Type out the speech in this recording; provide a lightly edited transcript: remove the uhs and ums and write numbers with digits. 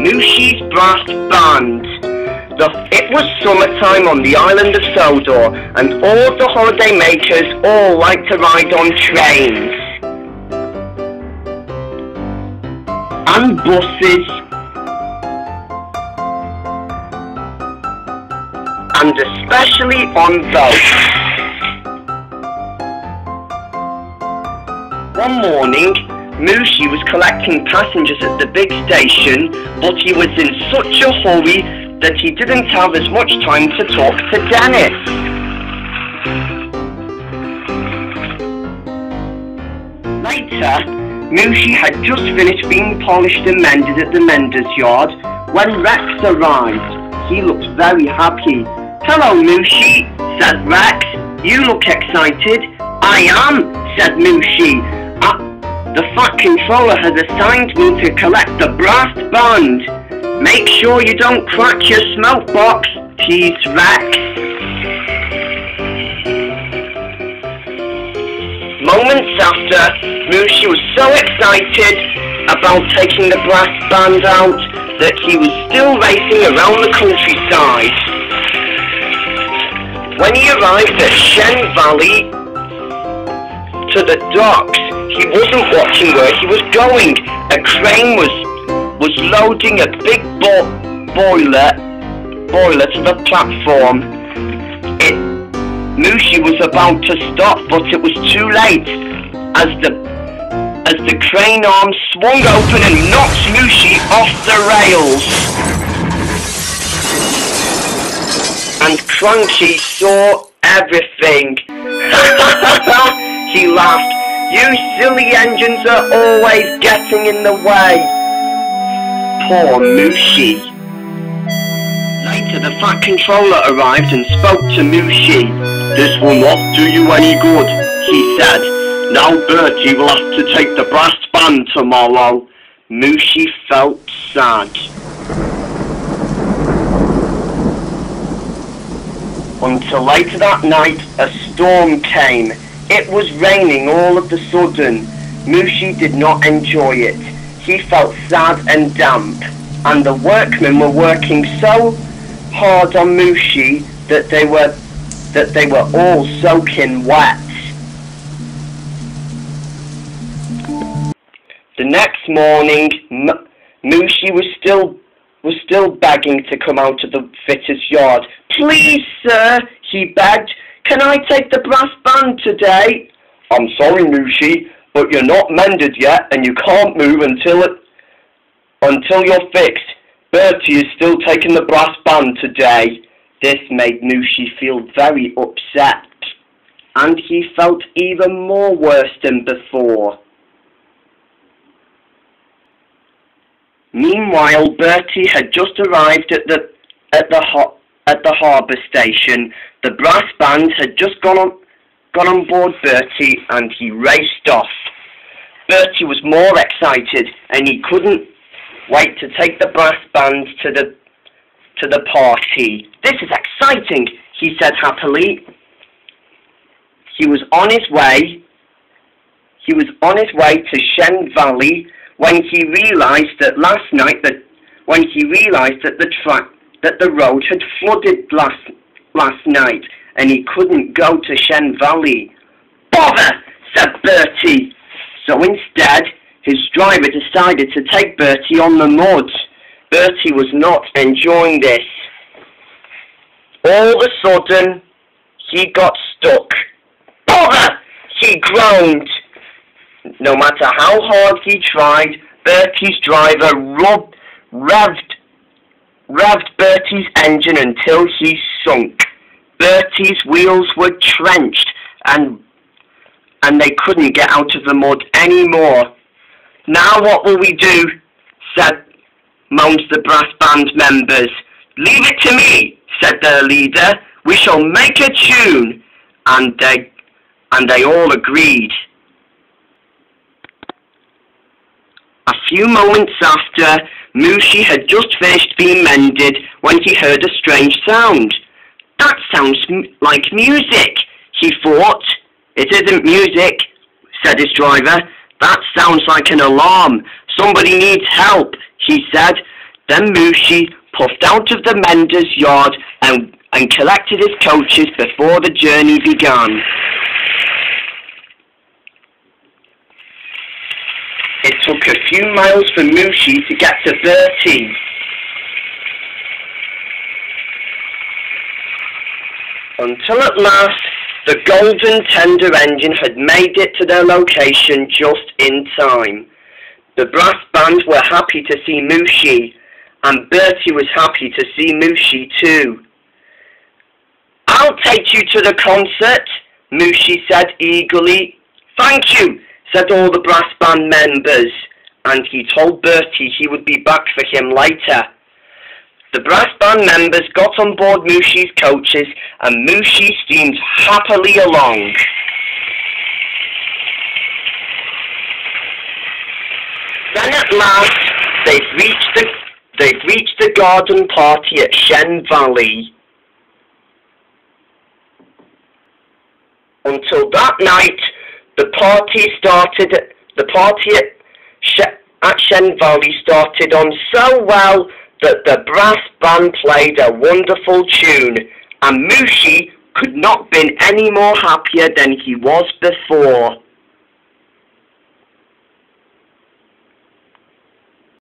Mushi's brass band. It was summertime on the island of Sodor, and all the holiday makers all liked to ride on trains and buses and especially on boats. One morning, Mushi was collecting passengers at the big station, but he was in such a hurry that he didn't have as much time to talk to Dennis. Later, Mushi had just finished being polished and mended at the mender's yard when Rex arrived. He looked very happy. "Hello, Mushi," said Rex. "You look excited." "I am," said Mushi. "The Fat Controller has assigned me to collect the brass band. Make sure you don't crack your smoke box," teased Rex. Moments after, Mushi was so excited about taking the brass band out that he was still racing around the countryside. When he arrived at Shen Valley to the docks, he wasn't watching where he was going. A crane was loading a big boiler to the platform. Mushi was about to stop, but it was too late as the crane arm swung open and knocked Mushi off the rails. And Cranky saw everything. He laughed. "You silly engines are always getting in the way." Poor Mushi. Later, the Fat Controller arrived and spoke to Mushi. "This will not do you any good," he said. "Now Bertie will have to take the brass band tomorrow." Mushi felt sad. Until later that night, a storm came. It was raining all of a sudden. Mushi did not enjoy it. He felt sad and damp, and the workmen were working so hard on Mushi that they were all soaking wet. The next morning, Mushi was still begging to come out of the fitter's yard. "Please, sir," he begged, "can I take the brass band today?" "I'm sorry, Mushi, but you're not mended yet, and you can't move until you're fixed. Bertie is still taking the brass band today." This made Mushi feel very upset, and he felt even more worse than before. Meanwhile, Bertie had just arrived at the harbour station. The brass band had just gone on board Bertie, and he raced off. Bertie was more excited, and he couldn't wait to take the brass band to the party. "This is exciting," he said happily. He was on his way to Shen Valley when he realised that the road had flooded last night, and he couldn't go to Shen Valley. "Bother!" said Bertie. So instead, his driver decided to take Bertie on the mud. Bertie was not enjoying this. All of a sudden, he got stuck. "Bother!" he groaned. No matter how hard he tried, Bertie's driver revved Bertie's engine until he sunk. Bertie's wheels were drenched, and they couldn't get out of the mud anymore. "Now what will we do?" moaned the brass band members. "Leave it to me," said their leader. "We shall make a tune." And they all agreed. A few moments after, Mushi had just finished being mended when he heard a strange sound. "That sounds like music," he thought. "It isn't music," said his driver. "That sounds like an alarm. Somebody needs help," he said. Then Mushi puffed out of the mender's yard and collected his coaches before the journey began. It took a few miles for Mushi to get to Bertie. Until at last, the golden tender engine had made it to their location just in time. The brass band were happy to see Mushi, and Bertie was happy to see Mushi too. "I'll take you to the concert," Mushi said eagerly. "Thank you," said all the brass band members, and he told Bertie he would be back for him later. The brass band members got on board Mushi's coaches, and Mushi steamed happily along. Then at last, they've reached the garden party at Shen Valley. Until that night, the party at Shen Valley started on so well that the brass band played a wonderful tune, and Mushi could not have been any more happier than he was before.